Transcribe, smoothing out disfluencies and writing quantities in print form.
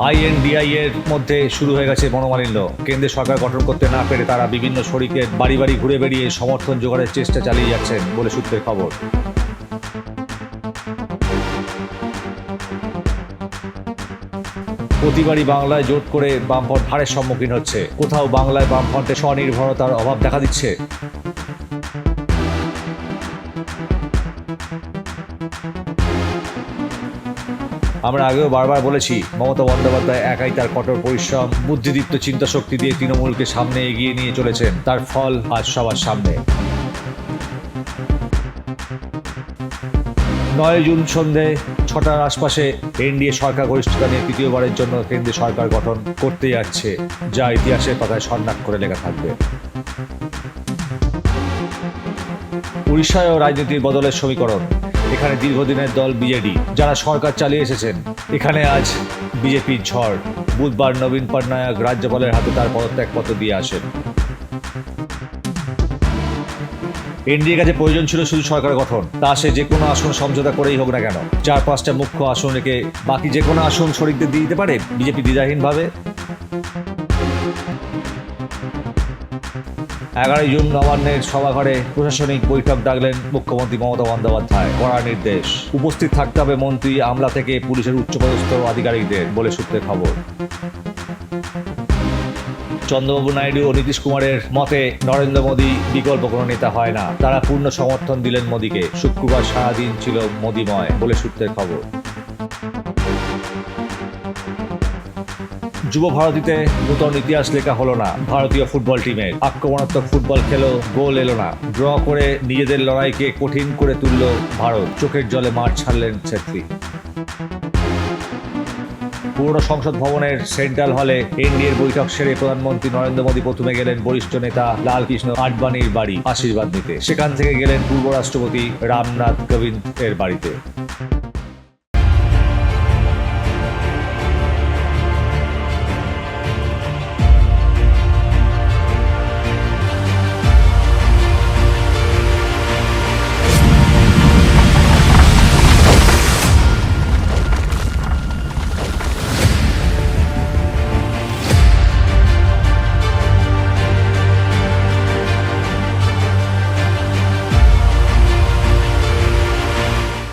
INDI এর মধ্যে শুরু হয়ে গেছে মনোমালিন্য। কেন্দ্রের সরকার গঠন করতে না পেরে তারা বিভিন্ন শরিকের বাড়ি বাড়ি ঘুরে বেড়িয়ে সমর্থন জোগাড়ের চেষ্টা চালিয়ে যাচ্ছেন বলে সূত্রের খবর। প্রতিবারই বাংলায় জোট করে বামফ্রন্ট হারের সম্মুখীন হচ্ছে। কোথাও বাংলায় বামফ্রন্টের স্বনির্ভরতার অভাব দেখা দিচ্ছে। আমরা আগেও বারবার বলেছি, মমতা বন্দ্যোপাধ্যায় একাই তার কঠোর পরিশ্রম, বুদ্ধিদীপ্ত চিন্তাশক্তি দিয়ে তৃণমূলকে সামনে এগিয়ে নিয়ে চলেছেন। তার ফল আজ সবার সামনে। 9 জুন সন্ধে 6টার আশপাশে এনডিএ সরকার গরিষ্ঠতা নিয়ে তৃতীয়বারের জন্য কেন্দ্রীয় সরকার গঠন করতে যাচ্ছে, যা ইতিহাসের পাতায় স্বর্ণাক্ষরে লেখা থাকবে। উড়িষ্যায়ও রাজনীতির বদলের সমীকরণ। এখানে দীর্ঘদিনের দল বিজেডি, যারা সরকার চালিয়ে এসেছেন। এখানে আজ বিজেপির ঝড়। বুধবার নবীন পটনায়ক রাজ্যপালের হাতে তার পদত্যাগপত্র দিয়ে আসেন। এনডিএর কাছে প্রয়োজন ছিল শুধু সরকার গঠন, তা সে যে কোনো আসন সমঝোতা করেই হোক না কেন। 4-5টা মুখ্য আসন রেখে বাকি যে কোনো আসন শরিকদের দিয়ে দিতে পারে বিজেপি দ্বিধাহীনভাবে। 11 জুন নবান্নের সভাঘরে প্রশাসনিক বৈঠক ডাকলেন মুখ্যমন্ত্রী মমতা বন্দ্যোপাধ্যায়। কড়া নির্দেশ, উপস্থিত থাকতে হবে মন্ত্রী, আমলা থেকে পুলিশের উচ্চপদস্থ আধিকারিকদের বলে সূত্রের খবর। চন্দ্রবাবু নাইডু ও নীতিশ কুমারের মতে নরেন্দ্র মোদী বিকল্প কোনো নেতা হয় না। তারা পূর্ণ সমর্থন দিলেন মোদীকে। শুক্রবার সারাদিন ছিল মোদীময় বলে সূত্রের খবর। যুব ভারতীতে নূতন ইতিহাস লেখা হলো না ভারতীয় ফুটবল টিমের। আক্রমণাত্মক ফুটবল খেলো, গোল এলো না। ড্র করে নিজেদের লড়াইকে কঠিন করে তুলল ভারত। চোখের জলে মাঠ ছাড়লেন ছেত্রী। পুরনো সংসদ ভবনের সেন্ট্রাল হলে এনডিএর বৈঠক সেরে প্রধানমন্ত্রী নরেন্দ্র মোদী প্রথমে গেলেন বরিষ্ঠ নেতা লালকৃষ্ণ আডবাণীর বাড়ি আশীর্বাদ নিতে। সেখান থেকে গেলেন পূর্ব রাষ্ট্রপতি রামনাথ কোবিন্দের বাড়িতে।